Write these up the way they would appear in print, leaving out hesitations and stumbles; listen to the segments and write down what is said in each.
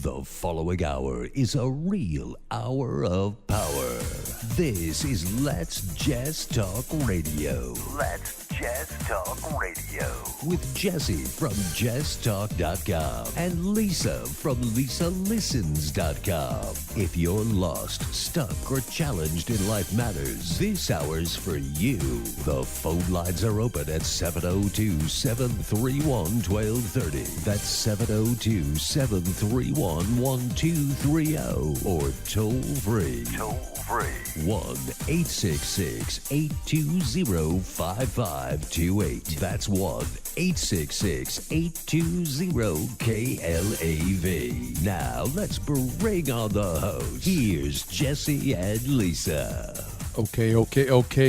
The following hour is a real hour of power. This is Let's Jess Talk Radio. Let's Jess Talk Radio. With Jesse from JessTalk.com and Lisa from LisaListens.com. If you're lost, stuck, or challenged in life matters, this hour's for you. The phone lines are open at 702-731-1230. That's 702-731-1230 or toll free. 1-866-820-5528. That's 1-866-820-KLAV. Now let's bring on the host. Here's Jesse and Lisa. Okay.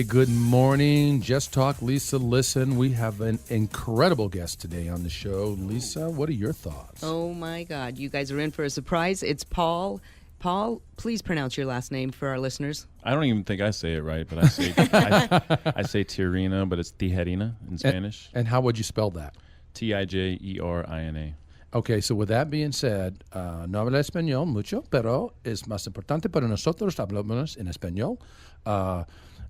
Good morning. Just Talk, Lisa, listen. We have an incredible guest today on the show. Lisa, what are your thoughts? Oh, my God. You guys are in for a surprise. It's Paul. Paul, please pronounce your last name for our listeners. I don't even think I say it right, but I say I say Tijerina, but it's Tijerina in Spanish. And how would you spell that? Tijerina. Okay, so with that being said, no habla español mucho, pero es más importante para nosotros hablamos en español.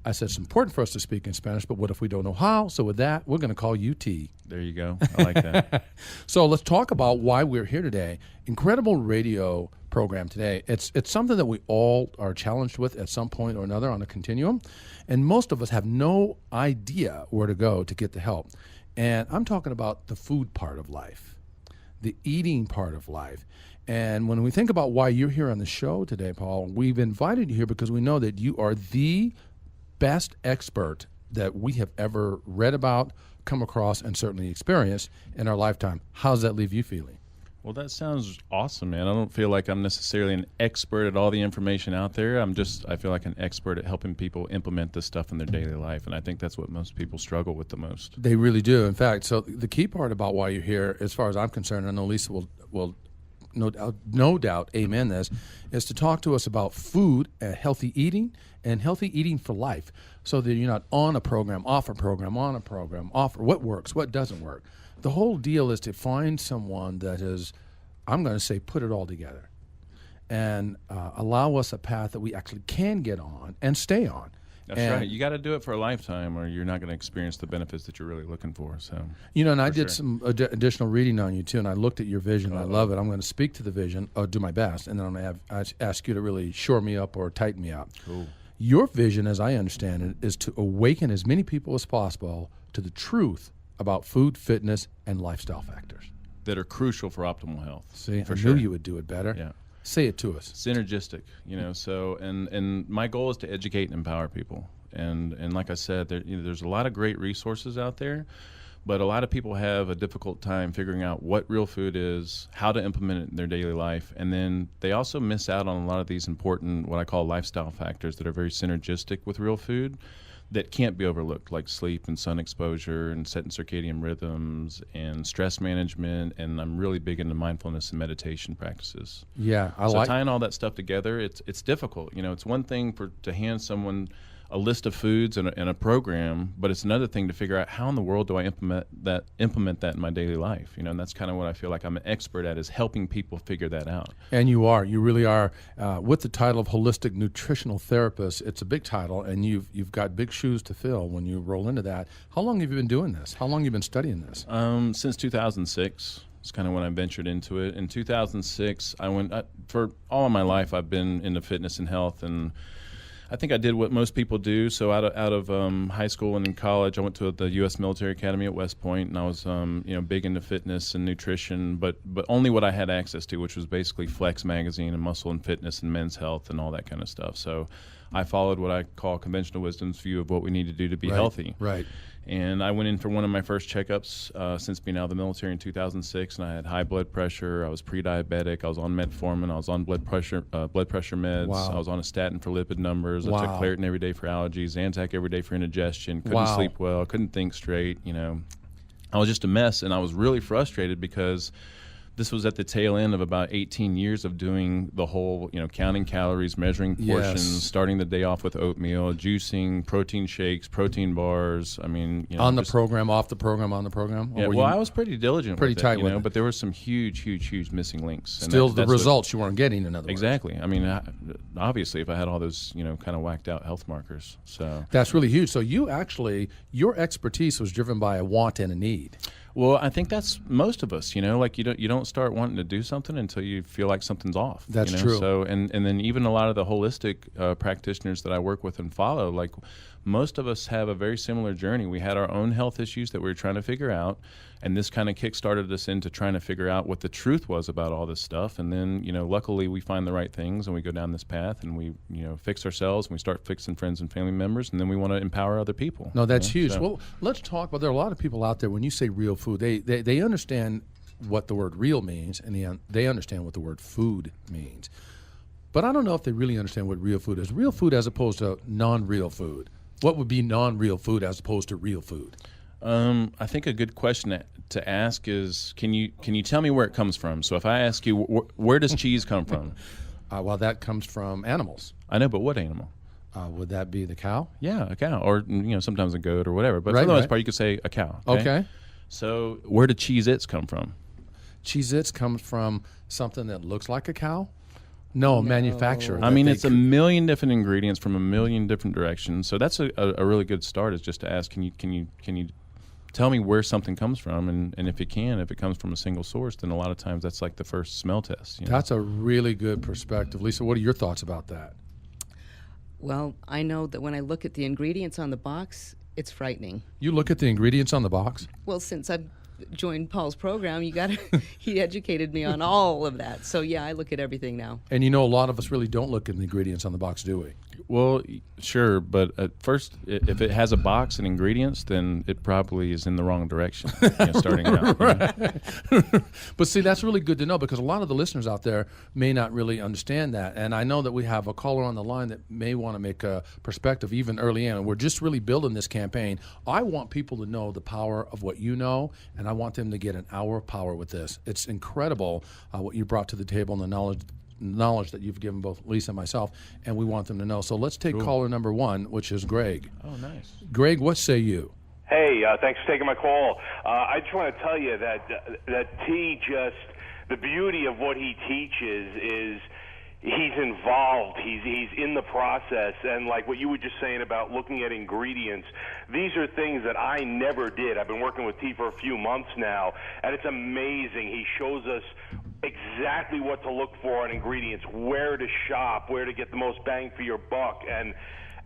I said it's important for us to speak in Spanish, but what if we don't know how? So with that, we're going to call you T. There you go. I like that. So let's talk about why we're here today. Incredible radio program today. It's something that we all are challenged with at some point or another on a continuum, and most of us have no idea where to go to get the help. And I'm talking about the food part of life, the eating part of life. And when we think about why you're here on the show today, Paul, we've invited you here because we know that you are the best expert that we have ever read about, come across, and certainly experienced in our lifetime. How does that leave you feeling? Well, that sounds awesome, man. I don't feel like I'm necessarily an expert at all the information out there. I feel like an expert at helping people implement this stuff in their daily life, and I think that's what most people struggle with the most. They really do. In fact, so the key part about why you're here, as far as I'm concerned, I know Lisa will no doubt amen this, is to talk to us about food, healthy eating, and healthy eating for life, so that you're not on a program, off a program, on a program, off, what works, what doesn't work. The whole deal is to find someone that is, I'm going to say, put it all together and allow us a path that we actually can get on and stay on. That's right. You got to do it for a lifetime or you're not going to experience the benefits that you're really looking for. So, and I did some additional reading on you too, and I looked at your vision. I love it. I'm going to speak to the vision, do my best, and then I'm going to ask you to really shore me up or tighten me up. Cool. Your vision, as I understand it, is to awaken as many people as possible to the truth about food, fitness, and lifestyle factors that are crucial for optimal health. See, I knew you would do it better. Yeah. Say it to us. Synergistic, so, and my goal is to educate and empower people. And like I said, there's a lot of great resources out there, but a lot of people have a difficult time figuring out what real food is, how to implement it in their daily life, and then they also miss out on a lot of these important, what I call lifestyle factors that are very synergistic with real food that can't be overlooked, like sleep and sun exposure and setting circadian rhythms and stress management, and I'm really big into mindfulness and meditation practices. Yeah, so tying all that stuff together, it's difficult. It's one thing to hand someone a list of foods and a program, but it's another thing to figure out how in the world do I implement that in my daily life. And that's kind of what I feel like I'm an expert at, is helping people figure that out. And you really are. With the title of holistic nutritional therapist, it's a big title, and you've got big shoes to fill when you roll into that. How long have you been doing this? How long have you been studying this? Since 2006. It's kind of when I ventured into it. In 2006, for all of my life, I've been into fitness and health, and I think I did what most people do. So out of high school and in college, I went to the U.S. Military Academy at West Point, and I was big into fitness and nutrition, but only what I had access to, which was basically Flex magazine and Muscle and Fitness and Men's Health and all that kind of stuff. So I followed what I call conventional wisdom's view of what we need to do to be healthy. Right. And I went in for one of my first checkups since being out of the military in 2006, and I had high blood pressure. I was pre-diabetic. I was on metformin. I was on blood pressure meds. Wow. I was on a statin for lipid numbers. Wow. I took Claritin every day for allergies, Zantac every day for indigestion. Couldn't sleep well. Couldn't think straight. I was just a mess, and I was really frustrated because this was at the tail end of about 18 years of doing the whole, counting calories, measuring portions, starting the day off with oatmeal, juicing, protein shakes, protein bars. I mean, on the program, off the program, on the program. Yeah, well, I was pretty diligent, pretty with tight it, with it. But there were some huge missing links. Still, the results you weren't getting. In other words, exactly. I mean, obviously, if I had all those, kind of whacked out health markers, so that's really huge. So your expertise was driven by a want and a need. Well, I think that's most of us, like you don't start wanting to do something until you feel like something's off. That's true. So, and then even a lot of the holistic practitioners that I work with and follow, like most of us have a very similar journey. We had our own health issues that we were trying to figure out, and this kind of kick-started us into trying to figure out what the truth was about all this stuff. And then, luckily we find the right things and we go down this path and we, fix ourselves and we start fixing friends and family members, and then we want to empower other people. No, that's huge. So. Well, let's talk about, there are a lot of people out there, when you say real food, they understand what the word real means, and they understand what the word food means. But I don't know if they really understand what real food is. Real food as opposed to non-real food. What would be non-real food as opposed to real food? I think a good question to ask is, can you tell me where it comes from? So if I ask you, where does cheese come from? Well, that comes from animals. I know, but what animal? Would that be the cow? Yeah, a cow, or sometimes a goat or whatever. But for the most part, you could say a cow. Okay. So where do Cheez-Its come from? Cheez-Its comes from something that looks like a cow? No, manufacturer. I mean, it's a million different ingredients from a million different directions. So that's a really good start, is just to ask, can you tell me where something comes from? And if it comes from a single source, then a lot of times that's like the first smell test. That's a really good perspective. Lisa, what are your thoughts about that? Well, I know that when I look at the ingredients on the box, it's frightening. You look at the ingredients on the box? Well, since I've joined Paul's program, he educated me on all of that. So yeah, I look at everything now. And a lot of us really don't look at the ingredients on the box, do we? Well, sure, but at first, if it has a box and ingredients, then it probably is in the wrong direction, starting out. But see, that's really good to know, because a lot of the listeners out there may not really understand that. And I know that we have a caller on the line that may want to make a perspective even early in. And we're just really building this campaign. I want people to know the power of what you know, and I want them to get an hour of power with this. It's incredible what you brought to the table and the knowledge that you've given both Lisa and myself, and we want them to know. So let's take caller number 1, which is Greg. Oh, nice. Greg, what say you? Hey, thanks for taking my call. I just want to tell you that T, just the beauty of what he teaches is he's involved. He's in the process, and like what you were just saying about looking at ingredients, these are things that I never did. I've been working with T for a few months now, and it's amazing. He shows us exactly what to look for on ingredients, where to shop, where to get the most bang for your buck, and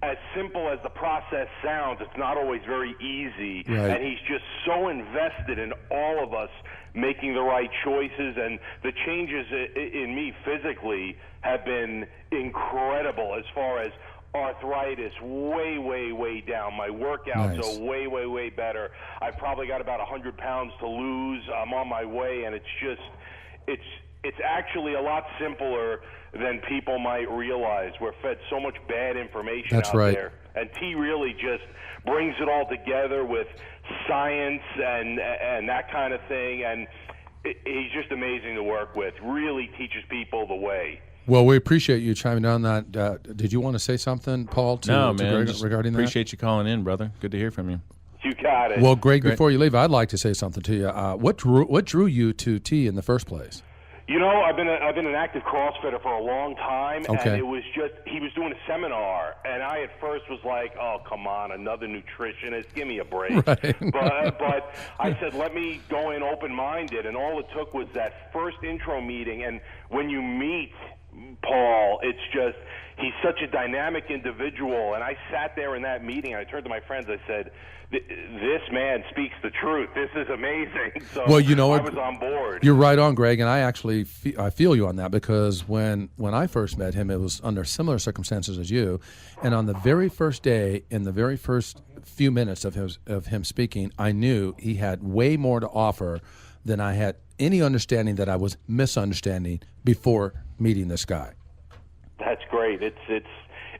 as simple as the process sounds, it's not always very easy. Right. And he's just so invested in all of us making the right choices, and the changes in me physically have been incredible as far as arthritis way down. My workouts Nice. are way better. I've probably got about 100 pounds to lose. I'm on my way, and it's actually a lot simpler than people might realize. We're fed so much bad information That's out right. there, and T really just brings it all together with science and that kind of thing, and he's just amazing to work with. Really teaches people the way. Well, we appreciate you chiming in on that. Did you want to say something, Paul, No, to man, Greg just regarding that? appreciate you calling in, brother. Good to hear from you. You got it. Well, Greg, Great. before you leave, I'd like to say something to you. What drew you to T in the first place? You know, I've been an active CrossFitter for a long time, Okay. and it was just he was doing a seminar, and I at first was like, "Oh, come on, another nutritionist, give me a break." Right. But I said, "Let me go in open-minded," and all it took was that first intro meeting, and when you meet Paul, it's just he's such a dynamic individual, and I sat there in that meeting, and I turned to my friends, I said, this man speaks the truth. This is amazing. So Well, you know I what? was on board. You're right on, Greg, and I actually I feel you on that, because when I first met him, it was under similar circumstances as you, and on the very first day, in the very first few minutes of him speaking, I knew he had way more to offer than I had any understanding that I was misunderstanding before meeting this guy. That's great.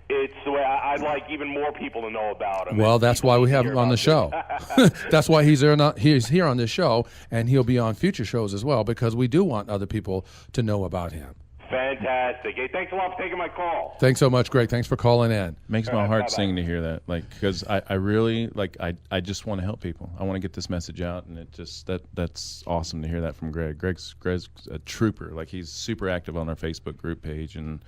it's the way I'd like even more people to know about him. Well, that's why we have him on the show. That's why he's here on this show, and he'll be on future shows as well, because we do want other people to know about him. Fantastic. Hey, thanks a lot for taking my call. Thanks so much, Greg. Thanks for calling in. Makes my heart sing to hear that, because I really I just want to help people. I want to get this message out, and that's awesome to hear that from Greg. Greg's a trooper. He's super active on our Facebook group page and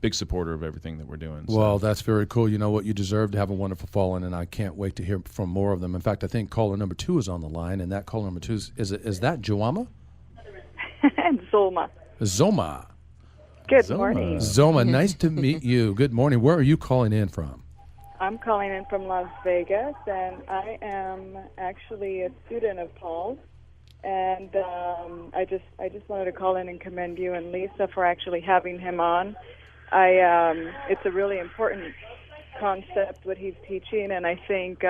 big supporter of everything that we're doing. So. Well, that's very cool. You know what? You deserve to have a wonderful fall-in, and I can't wait to hear from more of them. In fact, I think caller number 2 is on the line, and that caller number 2 is that Joama? Zoma. Zoma. Good morning. Zoma, nice to meet you. Good morning. Where are you calling in from? I'm calling in from Las Vegas, and I am actually a student of Paul's. And I just wanted to call in and commend you and Lisa for actually having him on. It's a really important concept what he's teaching, and I think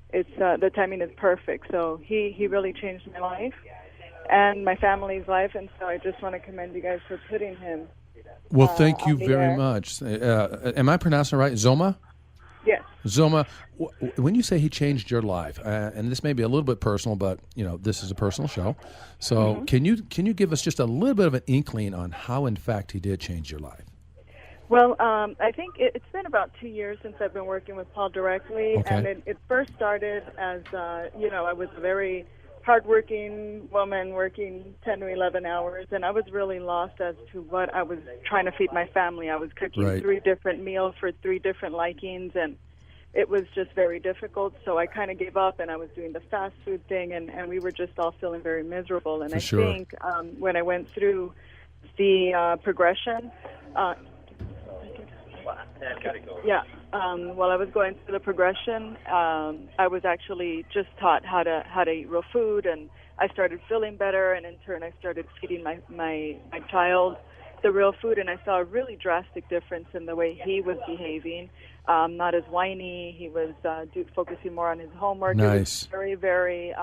it's the timing is perfect. So he really changed my life and my family's life, and so I just want to commend you guys for putting him. Well, thank you very much. Am I pronouncing it right? Zoma? Yes. Zoma, when you say he changed your life, and this may be a little bit personal, but this is a personal show. So can you give us just a little bit of an inkling on how, in fact, he did change your life? Well, I think it's been about 2 years since I've been working with Paul directly, Okay. and it first started as I was a very hardworking woman working 10 to 11 hours, and I was really lost as to what I was trying to feed my family. I was cooking Right. 3 different meals for 3 different likings, and it was just very difficult, so I kind of gave up, and I was doing the fast food thing, and we were just all feeling very miserable. And For I sure. think when I went through the progression, while I was going through the progression, I was actually just taught how to eat real food, and I started feeling better, and in turn I started feeding my child the real food, and I saw a really drastic difference in the way he was behaving. Not as whiny. He was focusing more on his homework. Nice. It was very, very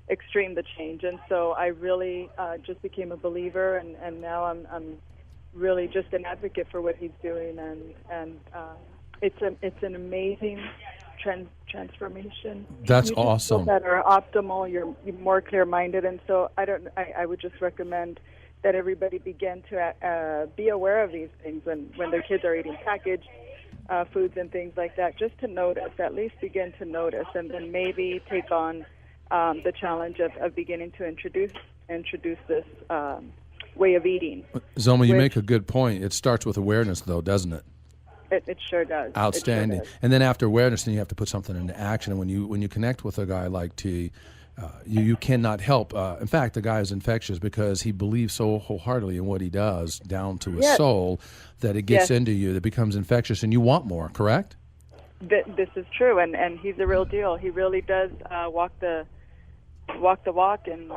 extreme, the change, and so I really just became a believer, and now I'm really just an advocate for what he's doing, and it's an amazing transformation. That's You just awesome. feel better, optimal. You're more clear-minded, and so I would just recommend that everybody begin to be aware of these things when their kids are eating packaged foods and things like that. Just to notice, at least begin to notice, and then maybe take on the challenge of beginning to introduce this way of eating. Zoma, you make a good point. It starts with awareness, though, doesn't it? It sure does. Outstanding. It sure does. And then after awareness, then you have to put something into action. And when you connect with a guy like T, you cannot help. In fact, the guy is infectious because he believes so wholeheartedly in what he does, down to his Yes. soul, that it gets Yes. into you, that becomes infectious, and you want more. Correct? This is true, and he's the real deal. He really does walk the walk, and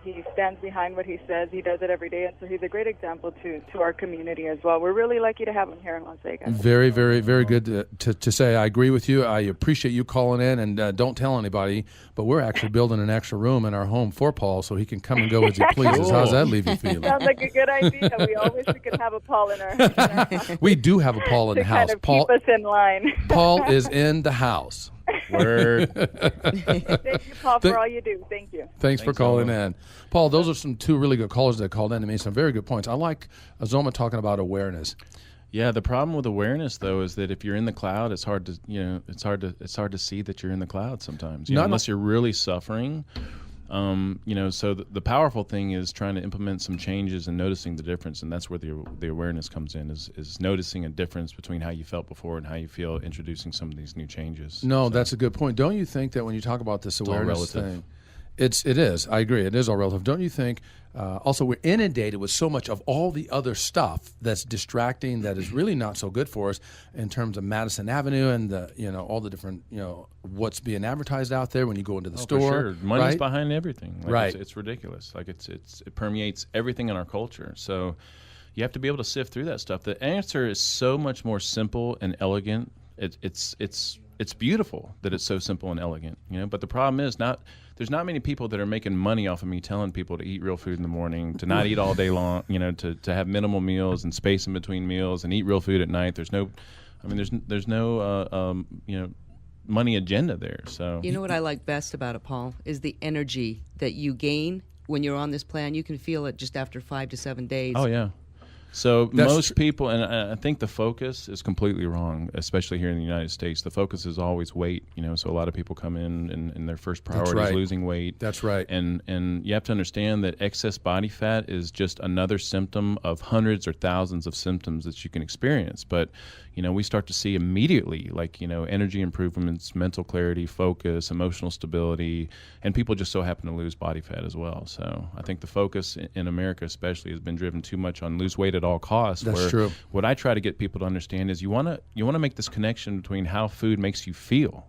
he stands behind what he says. He does it every day, and so he's a great example to our community as well. We're really lucky to have him here in Las Vegas. Very, very, very good to say. I agree with you. I appreciate you calling in, and don't tell anybody, but we're actually building an extra room in our home for Paul so he can come and go as he pleases. How's that leave you feeling? Sounds like a good idea. We all wish we could have a Paul in our house. We do have a Paul in to the house. kind of Paul, keep us in line. Paul is in the house. Word. Thank you, Paul, for all you do. Thank you. Thanks for calling in. Paul, those are some 2 really good callers that called in to me. Some very good points. I like Azoma talking about awareness. Yeah, the problem with awareness though is that if you're in the cloud, it's hard to it's hard to see that you're in the cloud sometimes. Unless you're really suffering. So the powerful thing is trying to implement some changes and noticing the difference, and that's where the awareness comes in. Is noticing a difference between how you felt before and how you feel introducing some of these new changes. No, that's a good point. Don't you think that when you talk about this all awareness relative. thing, it is. I agree. It is all relative. Don't you think? Also, we're inundated with so much of all the other stuff that's distracting, that is really not so good for us in terms of Madison Avenue and all the different what's being advertised out there when you go into the store. For sure. Money's right? behind everything. Right. It's ridiculous. It permeates everything in our culture. So you have to be able to sift through that stuff. The answer is so much more simple and elegant. It's beautiful that it's so simple and elegant, But the problem is there's not many people that are making money off of me telling people to eat real food in the morning, to not eat all day long, to have minimal meals and space in between meals and eat real food at night. There's no I mean, there's no money agenda there. So You know what I like best about it, Paul, is the energy that you gain when you're on this plan. You can feel it just after 5 to 7 days. Oh yeah. So most people, and I think the focus is completely wrong, especially here in the United States. The focus is always weight, so a lot of people come in and their first priority is losing weight. That's right. And you have to understand that excess body fat is just another symptom of hundreds or thousands of symptoms that you can experience. But, we start to see immediately, like, energy improvements, mental clarity, focus, emotional stability, and people just so happen to lose body fat as well. So I think the focus in America especially has been driven too much on lose weight at all costs. That's true. What I try to get people to understand is you want to make this connection between how food makes you feel.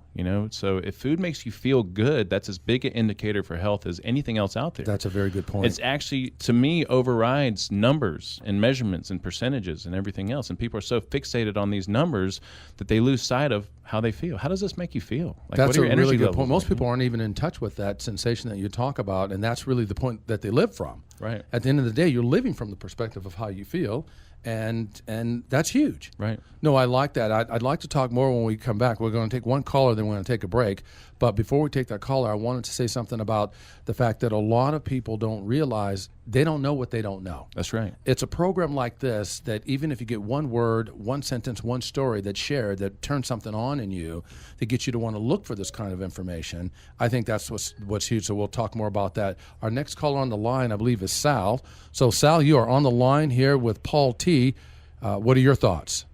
So if food makes you feel good, that's as big an indicator for health as anything else out there. That's a very good point. It's actually, to me, overrides numbers and measurements and percentages and everything else. And people are so fixated on these numbers that they lose sight of how they feel. How does this make you feel? Like, that's what are a your energy really good levels point. Most like? people aren't even in touch with that sensation that you talk about, and that's really the point that they live from. Right. At the end of the day, you're living from the perspective of how you feel, and that's huge. Right. No, I like that. I'd like to talk more when we come back. We're going to take one caller, then we're going to take a break. But before we take that caller, I wanted to say something about the fact that a lot of people don't realize they don't know what they don't know. That's right. It's a program like this that even if you get one word, one sentence, one story that's shared that turns something on in you that gets you to want to look for this kind of information, I think that's what's huge. So we'll talk more about that. Our next caller on the line, I believe, is Sal. So, Sal, you are on the line here with Paul T. What are your thoughts?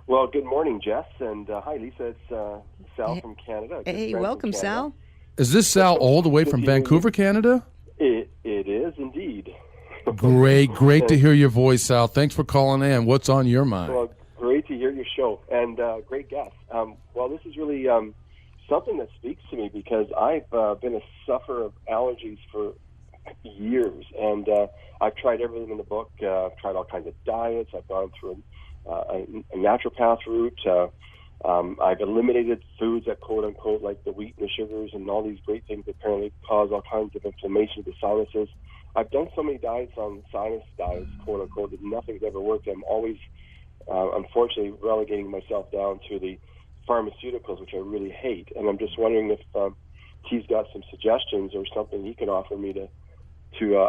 Well, good morning, Jess, and hi, Lisa. It's Sal from Canada. Hey, welcome, Sal. Is this Sal all the way from Vancouver, Canada? It is indeed. Great to hear your voice, Sal. Thanks for calling in. What's on your mind? Well, great to hear your show, and great guest. Well, this is really something that speaks to me because I've been a sufferer of allergies for years, and I've tried everything in the book. I've tried all kinds of diets. I've gone through a naturopath route. I've eliminated foods that, quote unquote, like the wheat and the sugars and all these great things that apparently cause all kinds of inflammation of the sinuses. I've done so many diets on sinus diets, quote unquote, that nothing's ever worked. I'm always, unfortunately, relegating myself down to the pharmaceuticals, which I really hate. And I'm just wondering if he's got some suggestions or something he can offer me to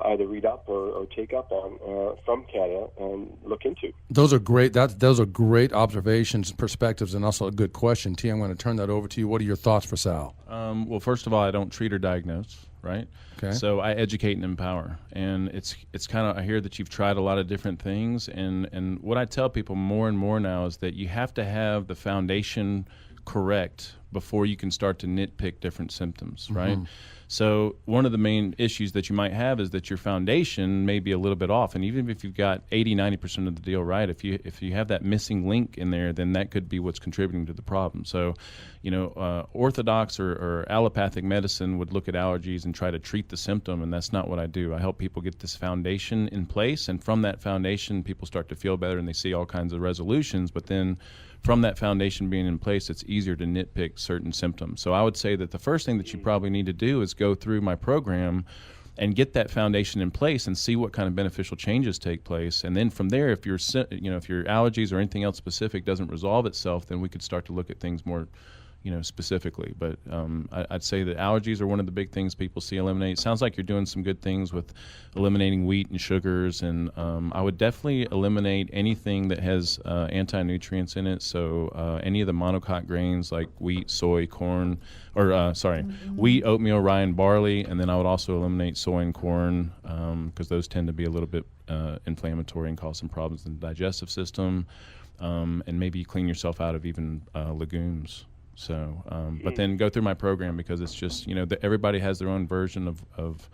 either read up or take up on from Canada and look into. Those are great. Those are great observations, perspectives, and also a good question. T, I'm going to turn that over to you. What are your thoughts for Sal? Well, first of all, I don't treat or diagnose, right? Okay. So I educate and empower, and it's kind of, I hear that you've tried a lot of different things, and what I tell people more and more now is that you have to have the foundation correct before you can start to nitpick different symptoms, right? So one of the main issues that you might have is that your foundation may be a little bit off, and even if you've got 80-90% of the deal right, if you have that missing link in there, then that could be what's contributing to the problem. So, orthodox or allopathic medicine would look at allergies and try to treat the symptom, and that's not what I do. I help people get this foundation in place, and from that foundation, people start to feel better and they see all kinds of resolutions, but then from that foundation being in place, it's easier to nitpick certain symptoms. So I would say that the first thing that you probably need to do is go through my program and get that foundation in place and see what kind of beneficial changes take place. And then from there, if your allergies or anything else specific doesn't resolve itself, then we could start to look at things more specifically. But I'd say that allergies are one of the big things people see eliminate. It sounds like you're doing some good things with eliminating wheat and sugars, and I would definitely eliminate anything that has anti-nutrients in it. So any of the monocot grains like wheat, soy, corn, wheat, oatmeal, rye, and barley, and then I would also eliminate soy and corn because those tend to be a little bit inflammatory and cause some problems in the digestive system, and maybe clean yourself out of even legumes. So, but then go through my program because it's just, everybody has their own version of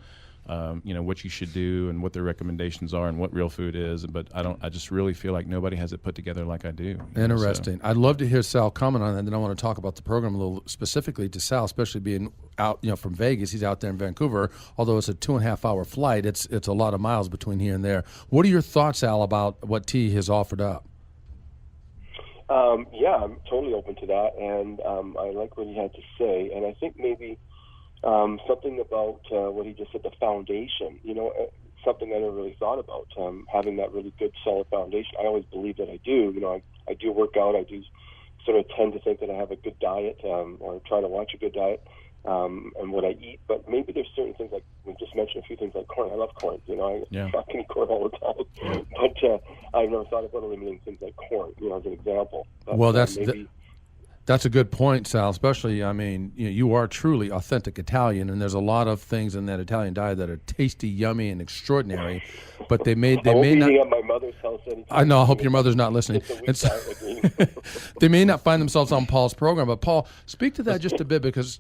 what you should do and what their recommendations are and what real food is. But I just really feel like nobody has it put together like I do. Interesting. I'd love to hear Sal comment on that. And then I want to talk about the program a little specifically to Sal, especially being out, from Vegas. He's out there in Vancouver. Although it's a 2.5 hour flight, it's a lot of miles between here and there. What are your thoughts, Al, about what T has offered up? Yeah, I'm totally open to that, and I like what he had to say. And I think maybe something about what he just said, the foundation. something I never really thought about. Having that really good, solid foundation. I always believe that I do. I do work out. I do sort of tend to think that I have a good diet, or try to watch a good diet, and what I eat. But maybe there's certain things, like we just mentioned a few things like corn. I love corn. I can eat corn all the time. Yeah. But I've never thought about eliminating things like corn, as an example. But, well, that's a good point, Sal. Especially, you are truly authentic Italian, and there's a lot of things in that Italian diet that are tasty, yummy, and extraordinary. But they may not. At my mother's house anytime. I know. I hope your mother's not listening. They may not find themselves on Paul's program. But Paul, speak to that just a bit, because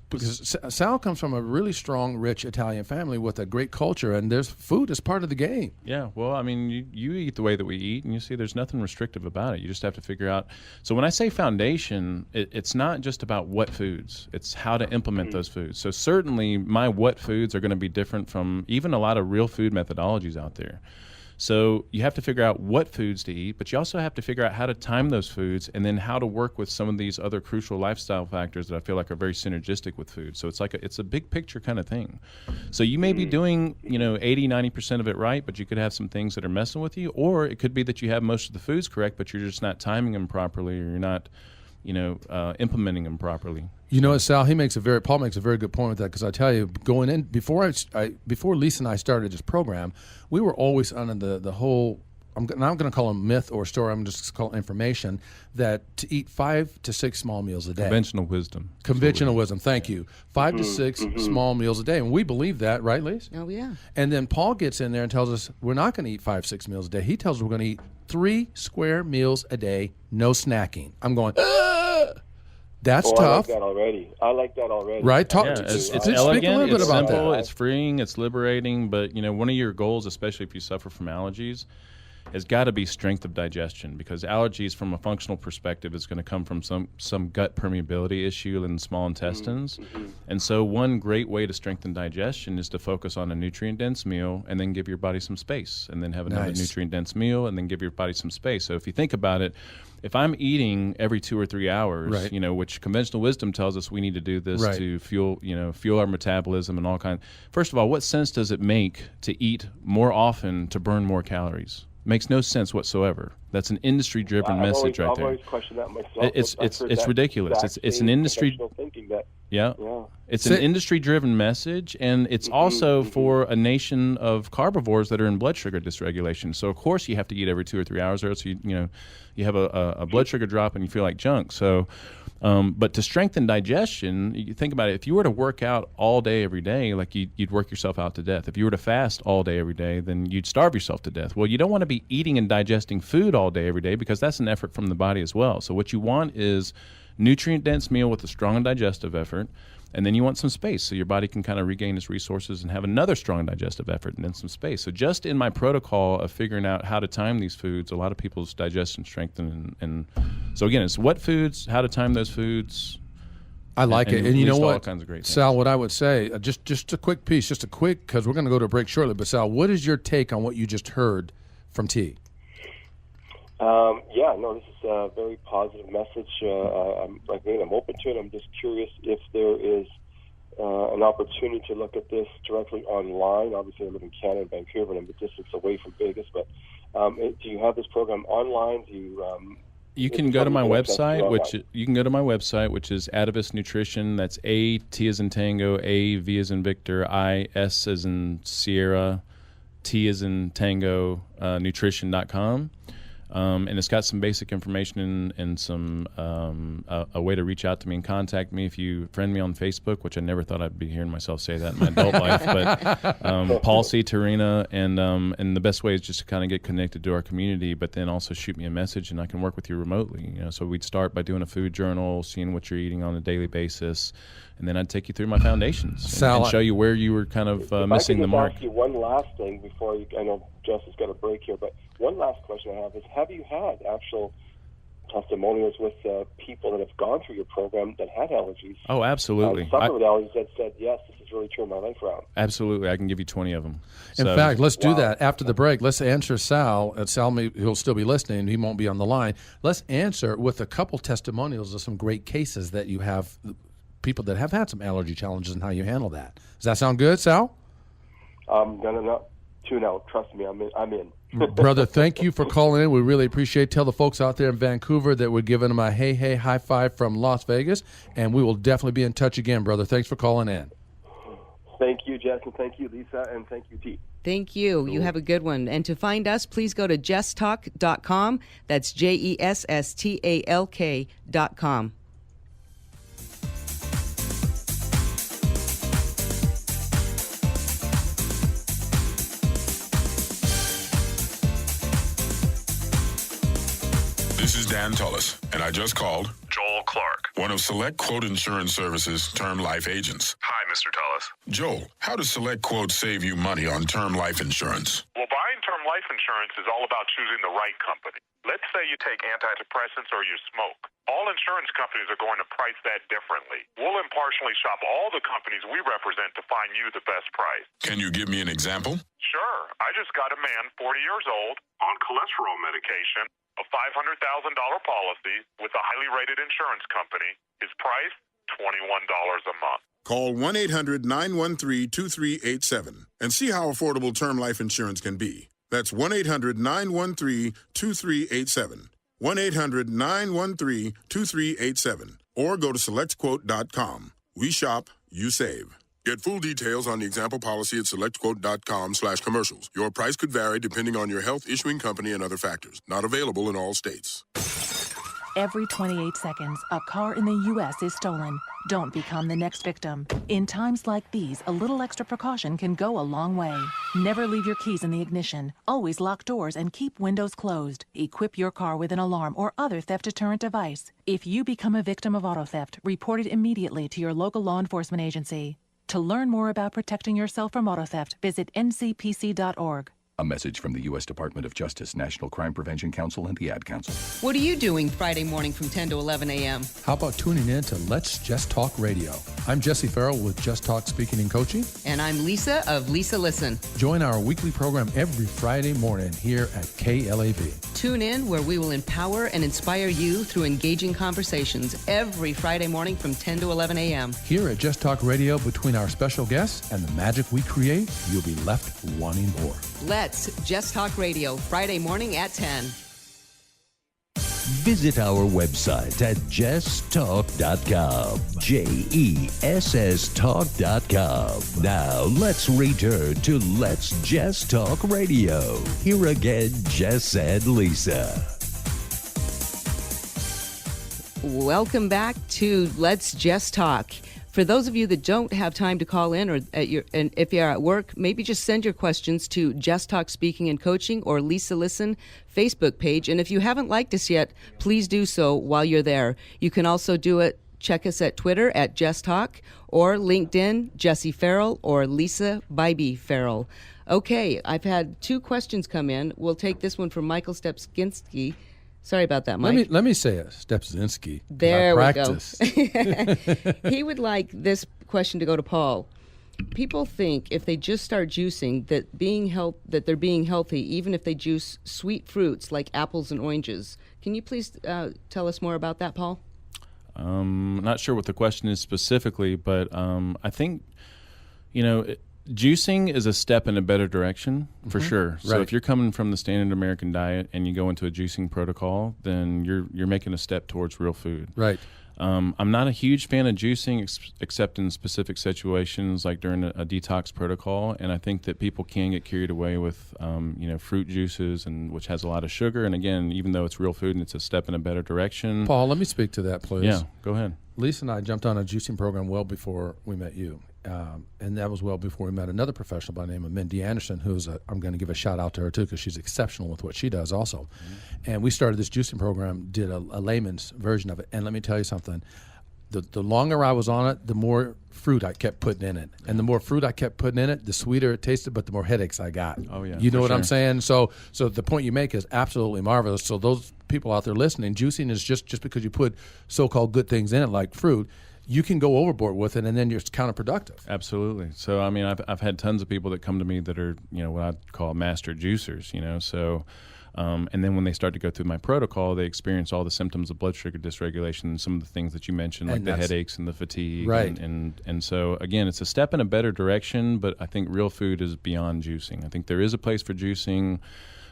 Sal comes from a really strong, rich Italian family with a great culture, and there's food is part of the game. Yeah. Well, you eat the way that we eat, and you see there's nothing restrictive about it. You just have to figure out. So when I say foundation, it's not just about what foods. It's how to implement those foods. So certainly my what foods are going to be different from even a lot of real food methodologies out there. So you have to figure out what foods to eat, but you also have to figure out how to time those foods, and then how to work with some of these other crucial lifestyle factors that I feel like are very synergistic with food. So it's a big picture kind of thing. So you may be doing 80-90% of it right, but you could have some things that are messing with you, or it could be that you have most of the foods correct, but you're just not timing them properly, or you're not implementing them properly. Sal, Paul makes a very good point with that, because I tell you, going in before Lisa and I started this program, we were always under the whole. I'm not going to call them myth or story. I'm just going to call information that to eat 5 to 6 small meals a day. Conventional wisdom. Thank you. 5 to 6 small meals a day, and we believe that, right, Lisa? Oh yeah. And then Paul gets in there and tells us we're not going to eat 5-6 meals a day. He tells us we're going to eat 3 square meals a day, no snacking. I'm going. That's tough. I like that already. Right? It's elegant, it's simple, it's freeing, it's liberating. But one of your goals, especially if you suffer from allergies, has got to be strength of digestion, because allergies, from a functional perspective, is going to come from some gut permeability issue in the small intestines. And so one great way to strengthen digestion is to focus on a nutrient-dense meal, and then give your body some space, and then have another nutrient-dense meal, and then give your body some space. So if you think about it, if I'm eating every 2 or 3 hours, which conventional wisdom tells us we need to do this to fuel our metabolism and all kinds. First of all, what sense does it make to eat more often to burn more calories? Makes no sense whatsoever. That's an industry-driven message right there. I've always questioned that myself. It's ridiculous. It's an industry. It's an industry-driven message, and it's also for a nation of carnivores that are in blood sugar dysregulation. So of course you have to eat every 2 or 3 hours, or else you have a blood sugar drop and you feel like junk. So. But to strengthen digestion, you think about it, if you were to work out all day every day, like you'd work yourself out to death. If you were to fast all day every day, then you'd starve yourself to death. Well, you don't want to be eating and digesting food all day every day, because that's an effort from the body as well. So what you want is nutrient-dense meal with a strong digestive effort, and then you want some space so your body can kind of regain its resources and have another strong digestive effort, and then some space. So just in my protocol of figuring out how to time these foods, a lot of people's digestion strengthen. And so again, it's what foods, how to time those foods. I like it. And you know what, all kinds of great Sal, things. what I would say, just a quick piece, because we're going to go to a break shortly, but Sal, what is your take on what you just heard from T? This is a very positive message. I'm open to it. I'm just curious if there is an opportunity to look at this directly online. Obviously, I live in Canada, Vancouver, and I'm a distance away from Vegas. But do you have this program online? You can go to my website, which is Atavis Nutrition. That's A, T as in Tango, A, V as in Victor, I, S as in Sierra, T as in Tango, nutrition.com. And it's got some basic information and some a way to reach out to me and contact me if you friend me on Facebook, which I never thought I'd be hearing myself say that in my adult life. But Paul C. Tarina, and the best way is just to kind of get connected to our community, but then also shoot me a message and I can work with you remotely. So we'd start by doing a food journal, seeing what you're eating on a daily basis, and then I'd take you through my foundations and show you where you were kind of missing the mark. I can ask you one last thing before I know Jess has got a break here, but one last question I have is, have you had actual testimonials with people that have gone through your program that had allergies? Oh, absolutely. Suffer with allergies that said, yes, this has really turned my life around. Absolutely. I can give you 20 of them. In fact, let's do that after the break. Let's answer Sal. Sal, he'll still be listening. He won't be on the line. Let's answer with a couple testimonials of some great cases that you have, people that have had some allergy challenges and how you handle that. Does that sound good, Sal? tune out. Trust me, I'm in. Brother, thank you for calling in. We really appreciate it. Tell the folks out there in Vancouver that we're giving them a hey high five from Las Vegas, and we will definitely be in touch again, brother. Thanks for calling in. Thank you, Jess, and thank you, Lisa, and thank you, T. Thank you. You have a good one. And to find us, please go to JessTalk.com. That's JessTalk.com. This is Dan Tullis, and I just called Joel Clark, one of Select Quote Insurance Services' term life agents. Hi, Mr. Tullis. Joel, how does Select Quote save you money on term life insurance? Well, buying term life insurance is all about choosing the right company. Let's say you take antidepressants or you smoke. All insurance companies are going to price that differently. We'll impartially shop all the companies we represent to find you the best price. Can you give me an example? Sure. I just got a man, 40 years old, on cholesterol medication, a $500,000 policy with a highly rated insurance company. His price, $21 a month. Call 1-800-913-2387 and see how affordable term life insurance can be. That's 1-800-913-2387. 1-800-913-2387. Or go to selectquote.com. We shop, you save. Get full details on the example policy at selectquote.com/commercials. Your price could vary depending on your health, issuing company, and other factors. Not available in all states. Every 28 seconds, a car in the U.S. is stolen. Don't become the next victim. In times like these, a little extra precaution can go a long way. Never leave your keys in the ignition. Always lock doors and keep windows closed. Equip your car with an alarm or other theft deterrent device. If you become a victim of auto theft, report it immediately to your local law enforcement agency. To learn more about protecting yourself from auto theft, visit ncpc.org. A message from the U.S. Department of Justice, National Crime Prevention Council, and the Ad Council. What are you doing Friday morning from 10 to 11 a.m.? How about tuning in to Let's Just Talk Radio? I'm Jesse Farrell with JessTalk Speaking and Coaching. And I'm Lisa of LisaListen. Join our weekly program every Friday morning here at KLAV. Tune in where we will empower and inspire you through engaging conversations every Friday morning from 10 to 11 a.m. Here at JessTalk Radio, between our special guests and the magic we create, you'll be left wanting more. Let's Just Talk Radio, Friday morning at 10. Visit our website at JessTalk.com. JessTalk.com. Now let's return to Let's Just Talk Radio. Here again, Jess and Lisa. Welcome back to Let's Just Talk. For those of you that don't have time to call in, or and if you're at work, maybe just send your questions to JessTalk Speaking and Coaching or LisaListen Facebook page. And if you haven't liked us yet, please do so while you're there. You can also do it. Check us at Twitter at JessTalk or LinkedIn, Jesse Farrell or Lisa Bybee Farrell. Okay, I've had 2 questions come in. We'll take this one from Michael Stepskinski. Sorry about that, Mike. Let me say it, Stepzinski. There we go. He would like this question to go to Paul. People think if they just start juicing that they're being healthy, even if they juice sweet fruits like apples and oranges. Can you please tell us more about that, Paul? Not sure what the question is specifically, but I think, juicing is a step in a better direction for sure. So if you're coming from the standard American diet and you go into a juicing protocol, then you're making a step towards real food. Right. I'm not a huge fan of juicing except in specific situations like during a detox protocol, and I think that people can get carried away with fruit juices, and which has a lot of sugar. And again, even though it's real food and it's a step in a better direction. Paul, let me speak to that, please. Yeah, go ahead. Lisa and I jumped on a juicing program well before we met you. And that was well before we met another professional by the name of Mindy Anderson, I'm going to give a shout out to her too because she's exceptional with what she does also. Mm-hmm. And we started this juicing program, did a layman's version of it. And let me tell you something, the longer I was on it, the more fruit I kept putting in it. And the more fruit I kept putting in it, the sweeter it tasted, but the more headaches I got. Oh, yeah. You know what I'm saying? So the point you make is absolutely marvelous. So those people out there listening, juicing is just because you put so-called good things in it like fruit, you can go overboard with it, and then you're counterproductive. Absolutely. So, I mean, I've had tons of people that come to me that are, what I call master juicers, So And then when they start to go through my protocol, they experience all the symptoms of blood sugar dysregulation and some of the things that you mentioned, like the headaches and the fatigue. Right. And so, again, it's a step in a better direction, but I think real food is beyond juicing. I think there is a place for juicing,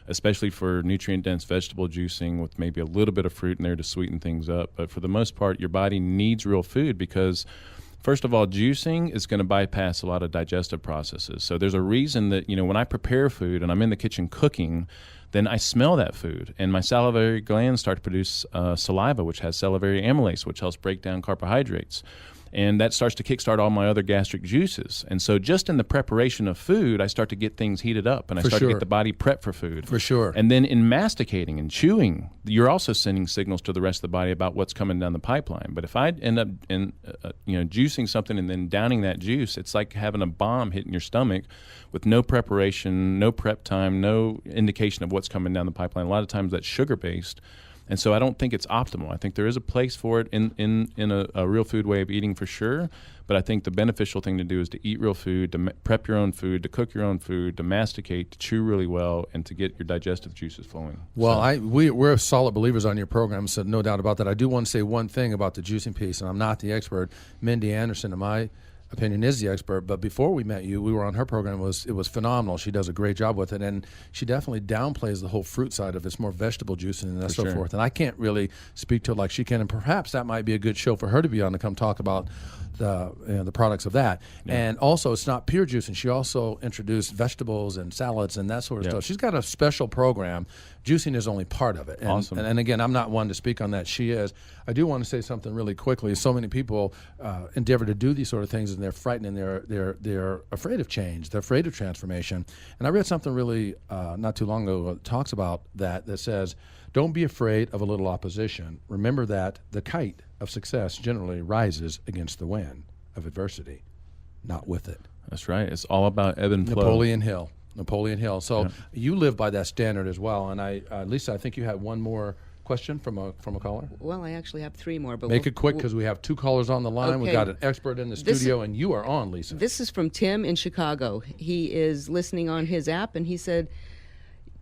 especially for nutrient-dense vegetable juicing with maybe a little bit of fruit in there to sweeten things up. But for the most part, your body needs real food because, first of all, juicing is going to bypass a lot of digestive processes. So there's a reason that, when I prepare food and I'm in the kitchen cooking, then I smell that food, and my salivary glands start to produce saliva, which has salivary amylase, which helps break down carbohydrates. And that starts to kickstart all my other gastric juices. And so just in the preparation of food, I start to get things heated up, and I start to get the body prepped for food. For sure. And then in masticating and chewing, you're also sending signals to the rest of the body about what's coming down the pipeline. But if I end up juicing something and then downing that juice, it's like having a bomb hitting your stomach with no preparation, no prep time, no indication of what's coming down the pipeline. A lot of times that's sugar-based. And so I don't think it's optimal. I think there is a place for it in a real food way of eating for sure, but I think the beneficial thing to do is to eat real food, to prep your own food, to cook your own food, to masticate, to chew really well, and to get your digestive juices flowing. Well, we're solid believers on your program, so no doubt about that. I do want to say one thing about the juicing piece, and I'm not the expert. Mindy Anderson, in my opinion, is the expert, but before we met you, we were on her program. It was phenomenal. She does a great job with it, and she definitely downplays the whole fruit side of it. It's more vegetable juicing and so forth. And I can't really speak to it like she can, and perhaps that might be a good show for her to be on to come talk about the products of that. Yeah. And also, it's not pure juicing. She also introduced vegetables and salads and that sort of stuff. She's got a special program. Juicing is only part of it. And, awesome. And again, I'm not one to speak on that. She is. I do want to say something really quickly. So many people endeavor to do these sort of things, and they're frightened, and they're afraid of change. They're afraid of transformation. And I read something really not too long ago that talks about that says, don't be afraid of a little opposition. Remember that the kite of success generally rises against the wind of adversity, not with it. That's right. It's all about ebb and flow. Napoleon Hill. So you live by that standard as well. And Lisa, I think you had one more question from a caller. Well, I actually have three more, but make it quick because we have two callers on the line. Okay. We've got an expert in the studio, and you are on, Lisa. This is from Tim in Chicago. He is listening on his app, and he said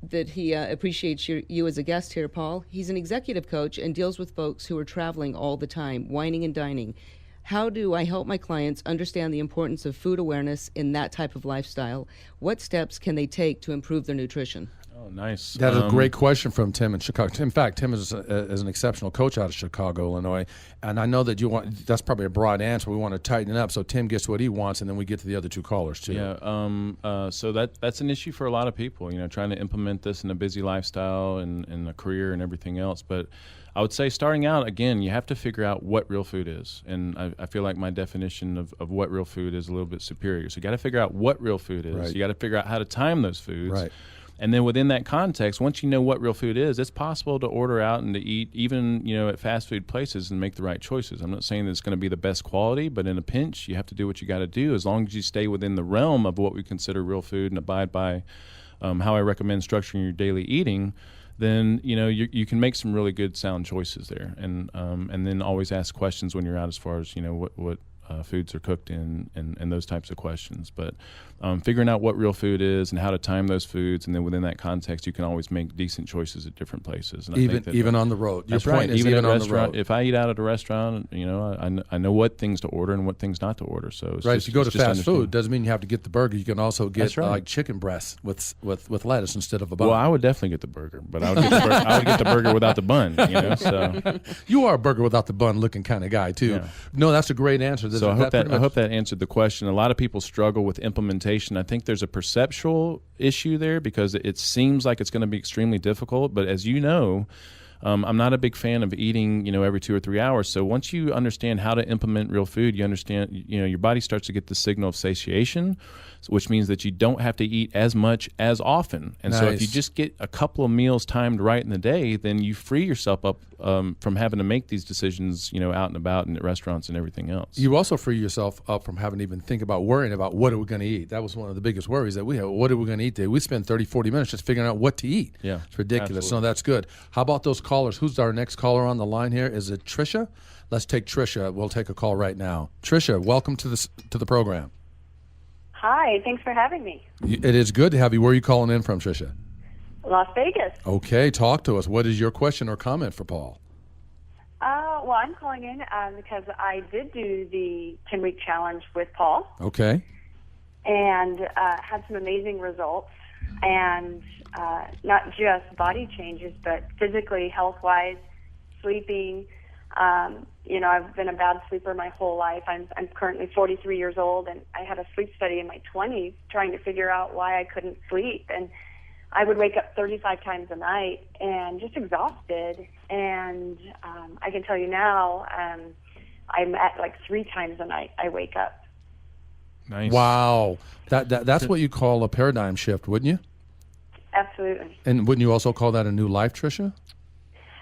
that he appreciates you as a guest here, Paul. He's an executive coach and deals with folks who are traveling all the time, whining and dining. How do I help my clients understand the importance of food awareness in that type of lifestyle? What steps can they take to improve their nutrition? Oh, nice. That's a great question from Tim in Chicago. In fact, Tim is an exceptional coach out of Chicago, Illinois. And I know that that's probably a broad answer. We want to tighten it up so Tim gets what he wants, and then we get to the other two callers, too. Yeah. So that's an issue for a lot of people, trying to implement this in a busy lifestyle and a career and everything else. But I would say starting out, again, you have to figure out what real food is. And I feel like my definition of what real food is a little bit superior. So you got to figure out what real food is. Right. You got to figure out how to time those foods. Right. And then within that context, once you know what real food is, it's possible to order out and to eat even, at fast food places and make the right choices. I'm not saying that it's going to be the best quality, but in a pinch, you have to do what you got to do as long as you stay within the realm of what we consider real food and abide by how I recommend structuring your daily eating. Then you can make some really good sound choices there, and then always ask questions when you're out as far as what foods are cooked in and those types of questions. But figuring out what real food is and how to time those foods, and then within that context, you can always make decent choices at different places. And even on the road. That's right. Even at a restaurant. If I eat out at a restaurant, I know what things to order and what things not to order. So it's if you go to fast food, doesn't mean you have to get the burger. You can also get like chicken breasts with lettuce instead of a bun. Well, I would definitely get the burger, but I would get the burger without the bun. So you are a burger without the bun looking kind of guy too. Yeah. No, that's a great answer. So I hope that answered the question. A lot of people struggle with implementation. I think there's a perceptual issue there because it seems like it's going to be extremely difficult. But as you know, I'm not a big fan of eating, every 2 or 3 hours. So once you understand how to implement real food, you understand, your body starts to get the signal of satiation, which means that you don't have to eat as much as often. And so if you just get a couple of meals timed right in the day, then you free yourself up from having to make these decisions, out and about and at restaurants and everything else. You also free yourself up from having to even think about worrying about what are we going to eat. That was one of the biggest worries that we have. What are we going to eat today? We spend 30, 40 minutes just figuring out what to eat. Yeah, it's ridiculous. Absolutely. So that's good. How about those callers? Who's our next caller on the line here? Is it Tricia? Let's take Tricia. We'll take a call right now. Tricia, welcome to the program. Hi, thanks for having me. It is good to have you. Where are you calling in from, Tricia? Las Vegas. Okay, talk to us. What is your question or comment for Paul? Well, I'm calling in because I did do the 10-week challenge with Paul. Okay. And had some amazing results. And not just body changes, but physically, health-wise, sleeping. I've been a bad sleeper my whole life. I'm currently 43 years old, and I had a sleep study in my 20s trying to figure out why I couldn't sleep. And I would wake up 35 times a night and just exhausted. And I can tell you now, I'm at like 3 times a night I wake up. Nice. Wow. That's what you call a paradigm shift, wouldn't you? Absolutely. And wouldn't you also call that a new life, Tricia?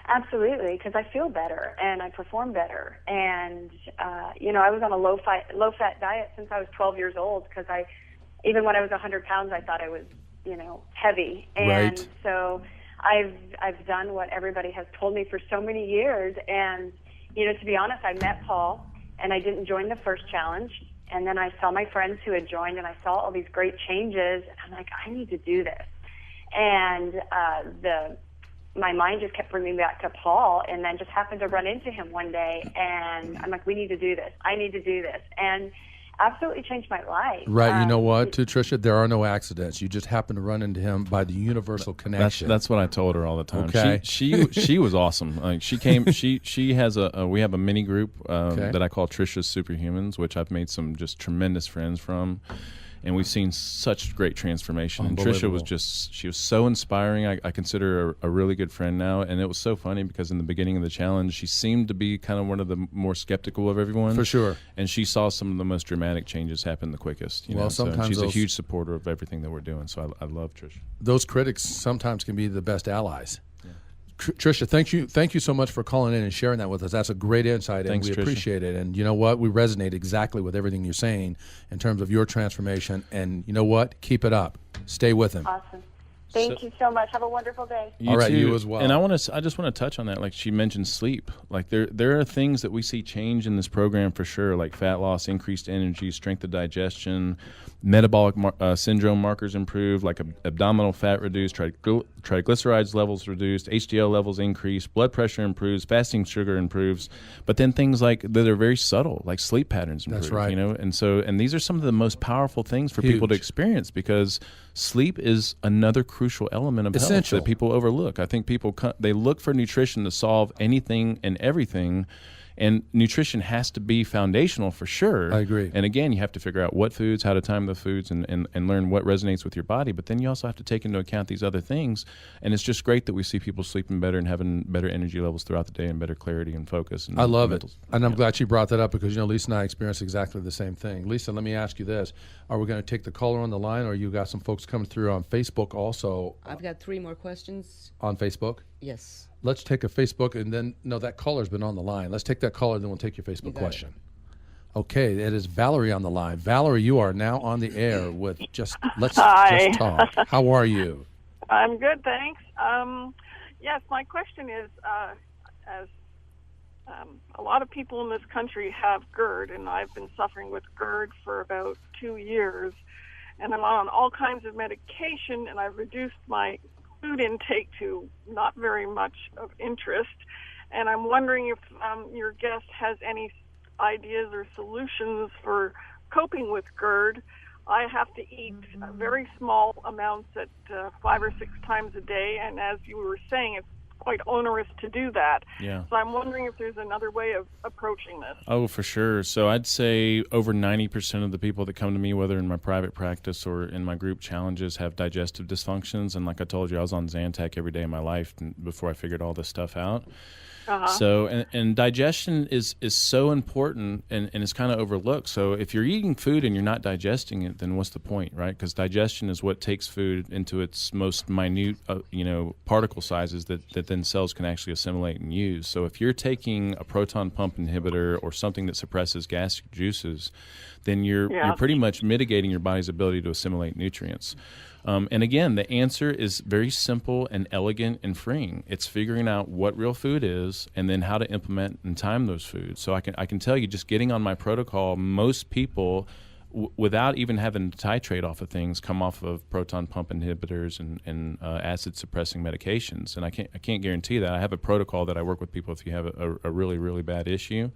Absolutely, because I feel better and I perform better. And, I was on a low-fat diet since I was 12 years old because even when I was 100 pounds, I thought I was, heavy. And right. So I've done what everybody has told me for so many years. And, to be honest, I met Paul and I didn't join the first challenge. And then I saw my friends who had joined and I saw all these great changes. And I'm like, I need to do this. And my mind just kept bringing me back to Paul, and then just happened to run into him one day, and I'm like, we need to do this. I need to do this. And absolutely changed my life. Right. You know what, too, Tricia? There are no accidents. You just happen to run into him by the universal connection. That's what I told her all the time. Okay. She was awesome. Like she came. She has we have a mini group that I call Trisha's Superhumans, which I've made some just tremendous friends from. And we've seen such great transformation. And Tricia she was so inspiring. I consider her a really good friend now. And it was so funny because in the beginning of the challenge, she seemed to be kind of one of the more skeptical of everyone. For sure. And she saw some of the most dramatic changes happen the quickest. Well, sometimes she's a huge supporter of everything that we're doing. So I love Tricia. Those critics sometimes can be the best allies. Tricia, thank you so much for calling in and sharing that with us. That's a great insight, and Thanks, we Tricia. appreciate it. And you know what? We resonate exactly with everything you're saying in terms of your transformation. And you know what? Keep it up. Stay with him. Awesome. Thank you so much. Have a wonderful day. All right, you as well. And I just want to touch on that. Like she mentioned sleep. Like there are things that we see change in this program for sure, like fat loss, increased energy, strength of digestion, metabolic syndrome markers improved, like abdominal fat reduced, triglycerides levels reduced, HDL levels increased, blood pressure improves, fasting sugar improves. But then things like that are very subtle, like sleep patterns improve. That's right. And these are some of the most powerful things for people to experience because sleep is another crucial element of health that people overlook. I think people they look for nutrition to solve anything and everything. And nutrition has to be foundational for sure. I agree. And again, you have to figure out what foods, how to time the foods, and learn what resonates with your body. But then you also have to take into account these other things. And it's just great that we see people sleeping better and having better energy levels throughout the day and better clarity and focus. And I love it. And I'm glad she brought that up because, Lisa and I experienced exactly the same thing. Lisa, let me ask you this. Are we going to take the caller on the line, or you got some folks coming through on Facebook also? I've got 3 more questions. On Facebook? Yes. Let's take a Facebook, and then, no, that caller's been on the line. Let's take that caller, then we'll take your Facebook question. Okay, it is Valerie on the line. Valerie, you are now on the air with Let's Just Talk. How are you? I'm good, thanks. Yes, my question is, as a lot of people in this country have GERD, and I've been suffering with GERD for about 2 years, and I'm on all kinds of medication, and I've reduced my food intake to not very much of interest, and I'm wondering if your guest has any ideas or solutions for coping with GERD. I have to eat very small amounts at 5 or 6 times a day, and as you were saying, it's quite onerous to do that. Yeah. So I'm wondering if there's another way of approaching this. Oh, for sure. So I'd say over 90% of the people that come to me, whether in my private practice or in my group challenges, have digestive dysfunctions. And like I told you, I was on Zantac every day of my life before I figured all this stuff out. So, and digestion is so important and it's kind of overlooked. So if you're eating food and you're not digesting it, then what's the point, right? Because digestion is what takes food into its most minute, particle sizes that then cells can actually assimilate and use. So if you're taking a proton pump inhibitor or something that suppresses gastric juices, then you're pretty much mitigating your body's ability to assimilate nutrients. And again, the answer is very simple and elegant and freeing. It's figuring out what real food is and then how to implement and time those foods. So I can tell you, just getting on my protocol, most people without even having to titrate off of things, come off of proton pump inhibitors and acid suppressing medications. And I can't guarantee that. I have a protocol that I work with people if you have a really, really bad issue.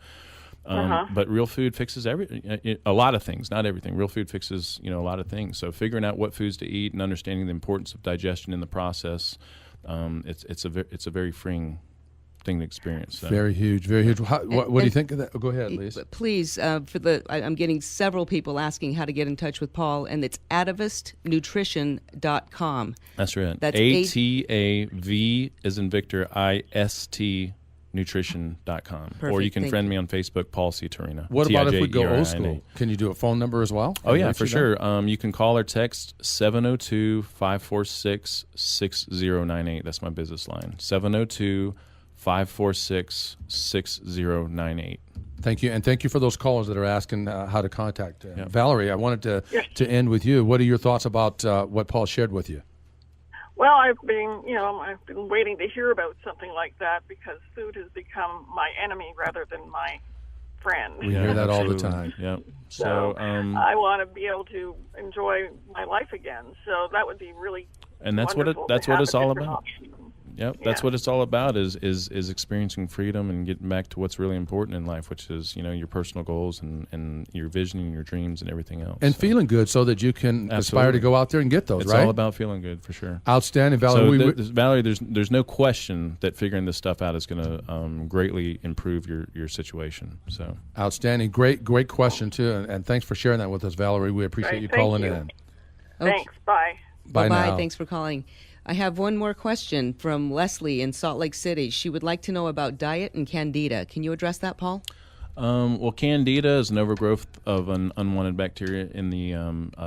But real food fixes a lot of things, not everything. Real food fixes, a lot of things. So figuring out what foods to eat and understanding the importance of digestion in the process, it's a very freeing thing to experience. So. Very huge, very huge. What do you think of that? Oh, go ahead, Lisa. Please, I'm getting several people asking how to get in touch with Paul, and it's atavistnutrition.com. That's right. That's ATAV as in Victor, IST nutrition.com. Or you can friend me on Facebook, Paul C. Torina. What about if we go old school? Can you do a phone number as well? Oh, yeah, for sure. You can call or text 702-546-6098. That's my business line. 702-546-6098. Thank you, and thank you for those callers that are asking how to contact Valerie. I wanted to end with you. What are your thoughts about what Paul shared with you? Well, I've been waiting to hear about something like that because food has become my enemy rather than my friend. We hear that all the time. Yep. So I want to be able to enjoy my life again. So that would be really that's what it's all about. Yep, that's what it's all about is experiencing freedom and getting back to what's really important in life, which is, your personal goals and your vision and your dreams and everything else. And feeling good so that you can aspire to go out there and get those, it's right? It's all about feeling good, for sure. Outstanding, Valerie. So Valerie, there's no question that figuring this stuff out is going to greatly improve your situation. So outstanding. Great question, too. And thanks for sharing that with us, Valerie. We appreciate you calling in. Thanks. Bye. Bye now. Thanks for calling. I have one more question from Leslie in Salt Lake City. She would like to know about diet and candida. Can you address that, Paul? Well, candida is an overgrowth of an unwanted bacteria in the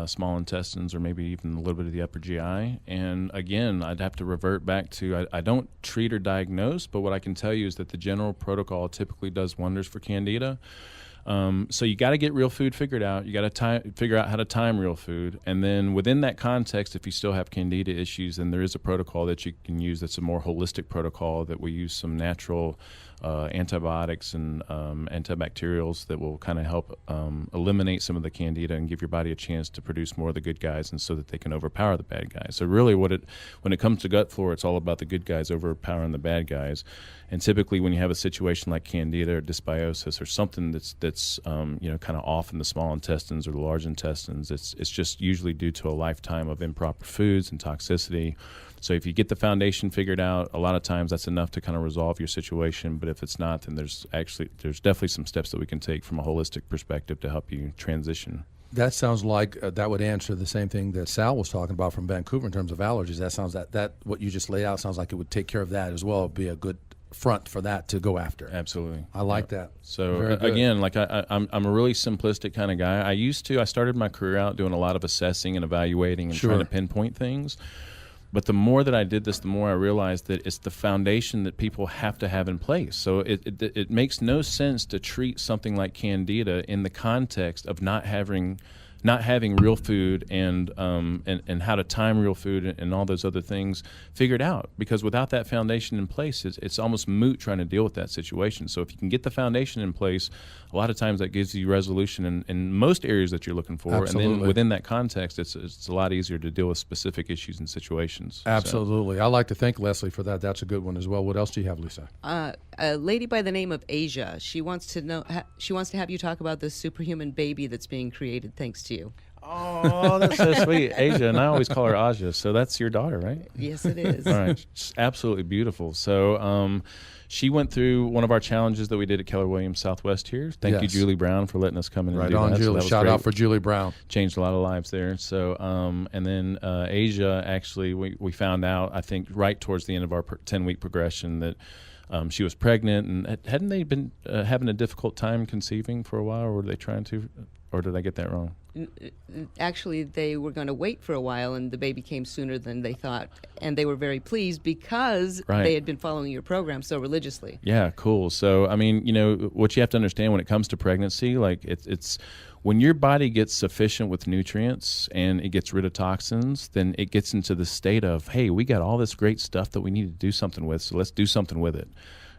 small intestines or maybe even a little bit of the upper GI. And again, I'd have to revert back to I don't treat or diagnose, but what I can tell you is that the general protocol typically does wonders for candida. So you got to get real food figured out. You got to figure out how to time real food. And then within that context, if you still have candida issues, then there is a protocol that you can use that's a more holistic protocol that we use some natural antibiotics and antibacterials that will kind of help eliminate some of the candida and give your body a chance to produce more of the good guys and so that they can overpower the bad guys. So really when it comes to gut flora, it's all about the good guys overpowering the bad guys. And typically when you have a situation like candida or dysbiosis or something that's kind of off in the small intestines or the large intestines, it's just usually due to a lifetime of improper foods and toxicity. So if you get the foundation figured out, a lot of times that's enough to kind of resolve your situation. But if it's not, then there's definitely some steps that we can take from a holistic perspective to help you transition. That sounds like that would answer the same thing that Sal was talking about from Vancouver in terms of allergies. That sounds that what you just laid out sounds like it would take care of that as well. It'd be a good front for that to go after. Absolutely. I like that. So again, like I'm a really simplistic kind of guy. I started my career out doing a lot of assessing and evaluating and trying to pinpoint things. But the more that I did this, the more I realized that it's the foundation that people have to have in place. So it makes no sense to treat something like candida in the context of not having real food and how to time real food and all those other things figured out. Because without that foundation in place, it's almost moot trying to deal with that situation. So if you can get the foundation in place, a lot of times that gives you resolution in most areas that you're looking for. Absolutely. And then within that context, it's a lot easier to deal with specific issues and situations. Absolutely. I'd like to thank Leslie for that. That's a good one as well. What else do you have, Lisa? A lady by the name of Asia. She wants to have you talk about this superhuman baby that's being created thanks to you. Oh, that's so sweet. Asia, and I always call her Aja. So that's your daughter, right? Yes, it is. All right. It's absolutely beautiful. So she went through one of our challenges that we did at Keller Williams Southwest here. Thank you, Julie Brown, for letting us come in and do that. Right on, Julie. So Shout out for Julie Brown. Changed a lot of lives there. So, and then Asia, actually, we found out, I think, right towards the end of our 10-week progression that she was pregnant. And hadn't they been having a difficult time conceiving for a while, or were they trying to, or did I get that wrong? Actually, they were going to wait for a while, and the baby came sooner than they thought. And they were very pleased because they had been following your program so religiously. Yeah, cool. So, I mean, what you have to understand when it comes to pregnancy, like it's when your body gets sufficient with nutrients and it gets rid of toxins, then it gets into the state of, hey, we got all this great stuff that we need to do something with, so let's do something with it.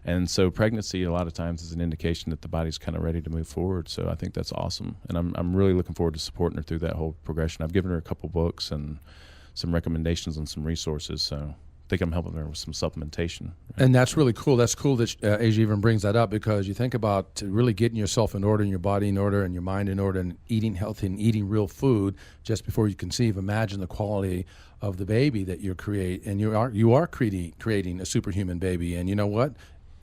And so pregnancy a lot of times is an indication that the body's kind of ready to move forward. So I think that's awesome. And I'm really looking forward to supporting her through that whole progression. I've given her a couple books and some recommendations on some resources, so I think I'm helping her with some supplementation. And that's really cool. That's cool that Asia even brings that up, because you think about really getting yourself in order, and your body in order, and your mind in order, and eating healthy and eating real food just before you conceive. Imagine the quality of the baby that you create, and you are creating a superhuman baby. And you know what?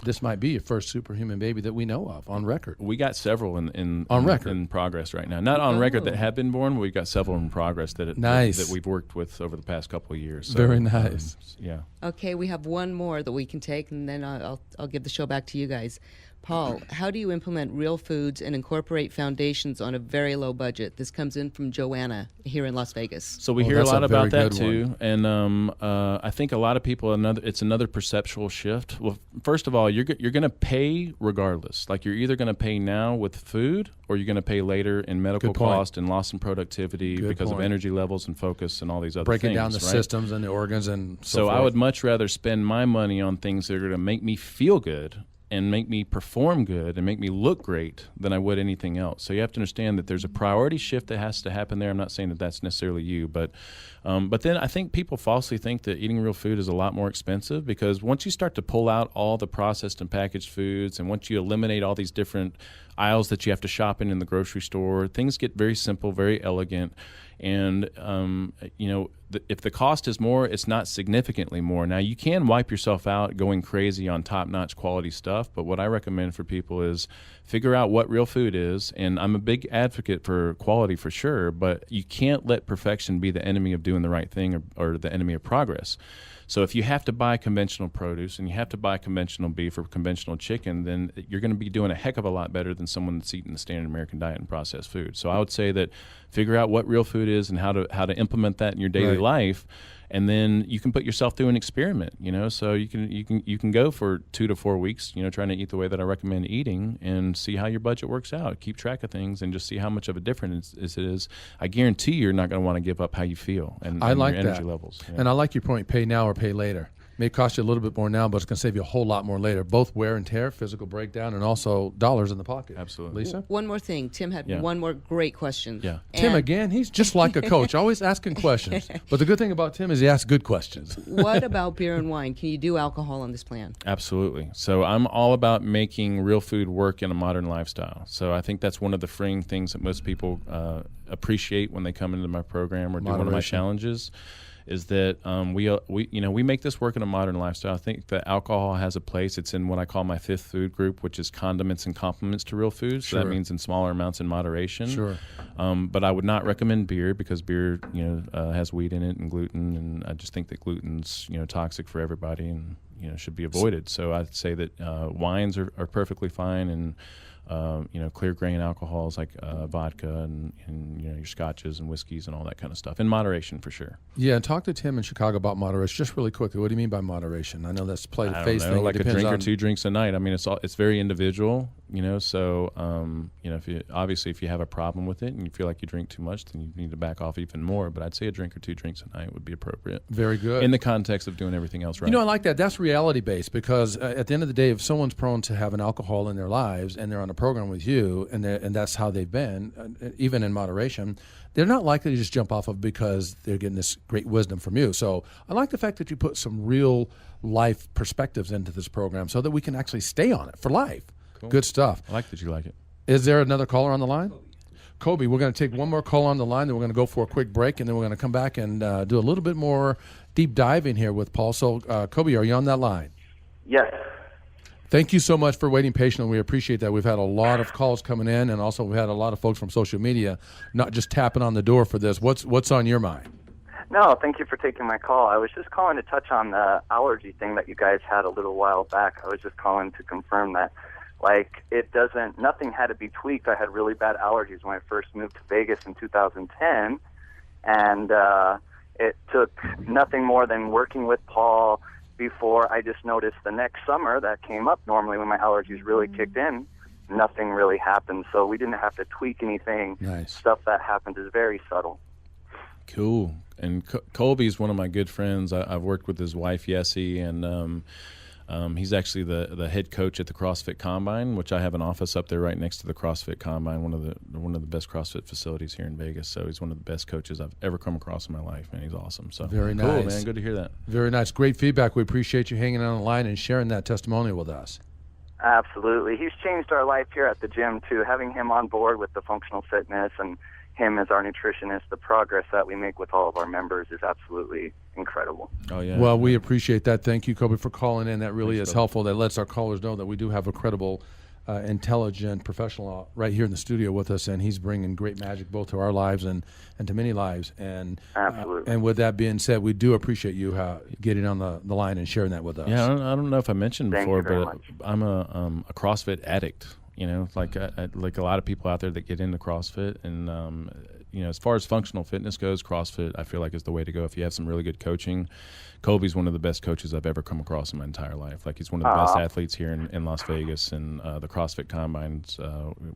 This might be your first superhuman baby that we know of on record. We got several in progress right now. Not on record that have been born, but we've got several in progress that we've worked with over the past couple of years. So, very nice. Yeah. Okay, we have one more that we can take, and then I'll give the show back to you guys. Paul, how do you implement real foods and incorporate foundations on a very low budget? This comes in from Joanna here in Las Vegas. So we hear a lot about that too, and I think a lot of people, it's another perceptual shift. Well, first of all, you're going to pay regardless. Like, you're either going to pay now with food, or you're going to pay later in medical cost and loss in productivity because of energy levels and focus and all these other things. Breaking down the systems and the organs and so forth. I would much rather spend my money on things that are going to make me feel good and make me perform good and make me look great than I would anything else. So you have to understand that there's a priority shift that has to happen there. I'm not saying that that's necessarily you, but then I think people falsely think that eating real food is a lot more expensive, because once you start to pull out all the processed and packaged foods, and once you eliminate all these different aisles that you have to shop in the grocery store, things get very simple, very elegant. And, if the cost is more, it's not significantly more. Now, you can wipe yourself out going crazy on top-notch quality stuff, but what I recommend for people is figure out what real food is. And I'm a big advocate for quality for sure, but you can't let perfection be the enemy of doing the right thing, or the enemy of progress. So if you have to buy conventional produce and you have to buy conventional beef or conventional chicken, then you're going to be doing a heck of a lot better than someone that's eating the standard American diet and processed food. So I would say that figure out what real food is and how to implement that in your daily life, and then you can put yourself through an experiment. So you can go for 2 to 4 weeks, trying to eat the way that I recommend eating, and see how your budget works out. Keep track of things and just see how much of a difference it is. I guarantee you're not going to want to give up how you feel and I like your energy that. levels. Yeah. And I like your point: pay now or pay later. May cost you a little bit more now, but it's going to save you a whole lot more later. Both wear and tear, physical breakdown, and also dollars in the pocket. Absolutely. Lisa? One more thing. Tim had one more great question. Yeah. Tim, again, he's just like a coach, always asking questions. But the good thing about Tim is he asks good questions. What about beer and wine? Can you do alcohol on this plan? Absolutely. So I'm all about making real food work in a modern lifestyle. So I think that's one of the freeing things that most people appreciate when they come into my program or do one of my challenges. Is that we make this work in a modern lifestyle. I think that alcohol has a place. It's in what I call my fifth food group, which is condiments and complements to real food. So that means in smaller amounts in moderation. Sure. But I would not recommend beer, because beer has wheat in it and gluten, and I just think that gluten's toxic for everybody and should be avoided. So I'd say that wines are perfectly fine, and clear grain alcohols like vodka and your scotches and whiskeys and all that kind of stuff in moderation for sure. Yeah, talk to Tim in Chicago about moderation. Just really quickly, what do you mean by moderation? I know that's play the face thing. Like a drink or 2 drinks a night. I mean, it's very individual. So if you have a problem with it and you feel like you drink too much, then you need to back off even more. But I'd say a drink or 2 drinks a night would be appropriate. Very good. In the context of doing everything else right. I like that. That's reality based, because at the end of the day, if someone's prone to have an alcohol in their lives and they're on a program with you and that's how they've been, even in moderation, they're not likely to just jump off of because they're getting this great wisdom from you. So I like the fact that you put some real life perspectives into this program so that we can actually stay on it for life. Cool. Good stuff. I like that you like it. Is there another caller on the line? Kobe, we're going to take one more call on the line, then we're going to go for a quick break, and then we're going to come back and do a little bit more deep diving here with Paul. So, Kobe, are you on that line? Yes. Thank you so much for waiting patiently. We appreciate that. We've had a lot of calls coming in, and also we've had a lot of folks from social media not just tapping on the door for this. What's on your mind? No, thank you for taking my call. I was just calling to touch on the allergy thing that you guys had a little while back. I was just calling to confirm that. Nothing had to be tweaked. I had really bad allergies when I first moved to Vegas in 2010, and it took nothing more than working with Paul before I just noticed the next summer that came up normally when my allergies really kicked in, nothing really happened. So we didn't have to tweak anything. Nice. Stuff that happened is very subtle. Cool. And Colby's one of my good friends. I've worked with his wife, Yessie, and He's actually the head coach at the CrossFit Combine, which I have an office up there right next to the CrossFit Combine, one of the best CrossFit facilities here in Vegas. So he's one of the best coaches I've ever come across in my life, man. He's awesome. So very nice, cool, man. Good to hear that. Very nice, great feedback. We appreciate you hanging on the line and sharing that testimonial with us. Absolutely. He's changed our life here at the gym, too. Having him on board with the functional fitness and him as our nutritionist, the progress that we make with all of our members is absolutely incredible. Oh, yeah. Well, we appreciate that. Thank you, Kobe, for calling in. That really is helpful. That lets our callers know that we do have a credible, intelligent professional right here in the studio with us, and he's bringing great magic both to our lives and to many lives. And absolutely. And with that being said, we do appreciate you getting on the line and sharing that with us. Yeah, I don't know if I mentioned before, but much. I'm a CrossFit addict. You know, like a lot of people out there that get into CrossFit, and as far as functional fitness goes, CrossFit I feel like is the way to go if you have some really good coaching. Kobe's one of the best coaches I've ever come across in my entire life. Like, he's one of the best athletes here in Las Vegas, and the CrossFit Combines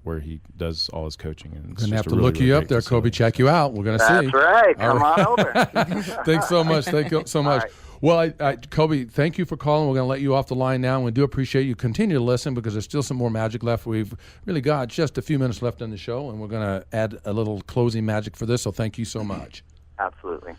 where he does all his coaching. And going to have to look you up there, Kobe. Check you out. We're going to see. That's right. Come on over. Thanks so much. Thank you so much. Right. Well, Kobe, thank you for calling. We're going to let you off the line now. We do appreciate you. Continue to listen because there's still some more magic left. We've really got just a few minutes left in the show, and we're going to add a little closing magic for this, so thank you so much. Absolutely.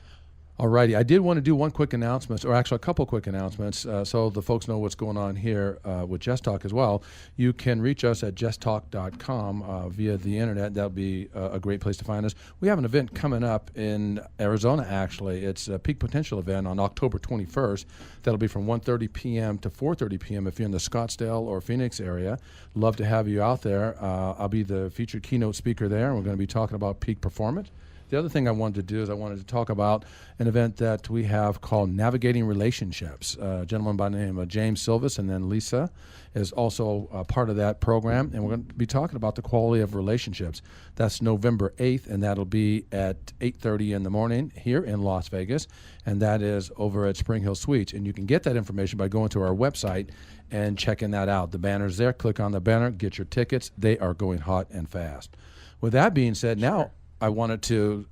All righty. I did want to do one quick announcement, or actually a couple quick announcements, so the folks know what's going on here with JessTalk as well. You can reach us at JessTalk.com via the internet. That'll be a great place to find us. We have an event coming up in Arizona, actually. It's a Peak Potential event on October 21st. That'll be from 1:30 p.m. to 4:30 p.m. if you're in the Scottsdale or Phoenix area. Love to have you out there. I'll be the featured keynote speaker there. We're going to be talking about peak performance. The other thing I wanted to do is I wanted to talk about an event that we have called Navigating Relationships. A gentleman by the name of James Silvis, and then Lisa is also a part of that program. And we're going to be talking about the quality of relationships. That's November 8th, and that'll be at 8:30 in the morning here in Las Vegas. And that is over at Spring Hill Suites. And you can get that information by going to our website and checking that out. The banner's there. Click on the banner. Get your tickets. They are going hot and fast. With that being said, now I wanted to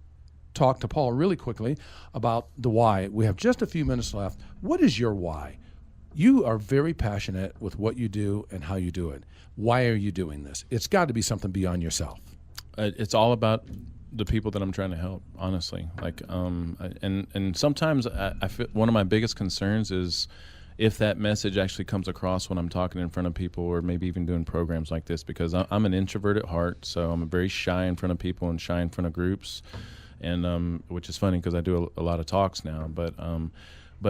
talk to Paul really quickly about the why. We have just a few minutes left. What is your why? You are very passionate with what you do and how you do it. Why are you doing this? It's got to be something beyond yourself. It's all about the people that I'm trying to help, honestly. Like, and sometimes I feel one of my biggest concerns is if that message actually comes across when I'm talking in front of people, or maybe even doing programs like this, because I'm an introvert at heart, so I'm very shy in front of people and shy in front of groups, and which is funny because I do a lot of talks now, but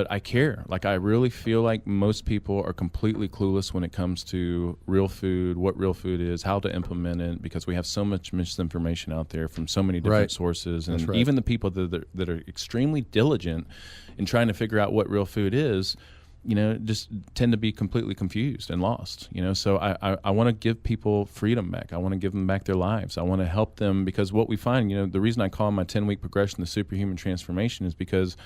I care. Like, I really feel like most people are completely clueless when it comes to real food, what real food is, how to implement it, because we have so much misinformation out there from so many different sources, and even the people that are extremely diligent in trying to figure out what real food is, just tend to be completely confused and lost, So I want to give people freedom back. I want to give them back their lives. I want to help them, because what we find, the reason I call my 10-week progression the superhuman transformation is because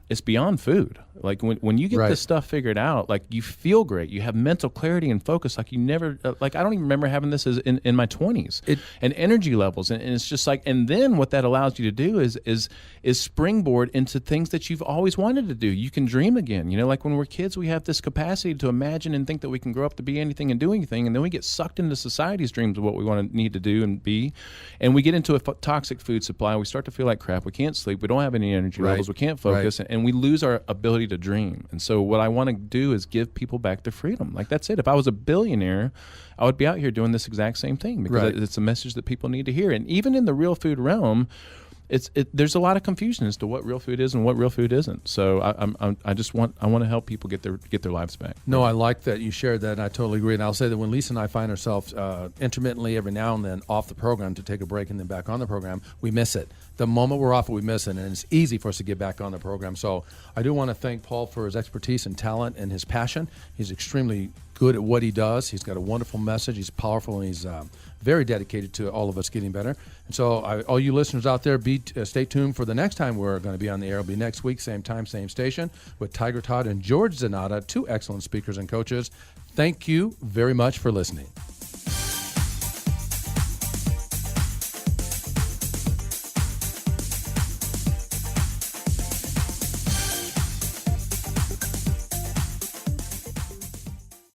it's beyond food. Like, when you get this stuff figured out, like, you feel great. You have mental clarity and focus like you never, like, I don't even remember having this as in my 20s, and energy levels. And it's just like, and then what that allows you to do is springboard into things that you've always wanted to do. You can dream again. Like, when we're kids, we have this capacity to imagine and think that we can grow up to be anything and do anything. And then we get sucked into society's dreams of what we need to do and be. And we get into a toxic food supply. We start to feel like crap. We can't sleep. We don't have any energy levels. We can't focus. And we lose our ability to dream. And so what I want to do is give people back their freedom. Like, that's it. If I was a billionaire, I would be out here doing this exact same thing, because it's a message that people need to hear. And even in the real food realm, there's a lot of confusion as to what real food is and what real food isn't. So I want to help people get their lives back. No, I like that you shared that, and I totally agree. And I'll say that when Lisa and I find ourselves intermittently every now and then off the program to take a break and then back on the program, we miss it. The moment we're off it, we miss it, and it's easy for us to get back on the program. So I do want to thank Paul for his expertise and talent and his passion. He's extremely good at what he does. He's got a wonderful message. He's powerful, and he's very dedicated to all of us getting better. And so all you listeners out there, stay tuned for the next time we're going to be on the air. It'll be next week, same time, same station, with Tiger Todd and George Zanata, two excellent speakers and coaches. Thank you very much for listening.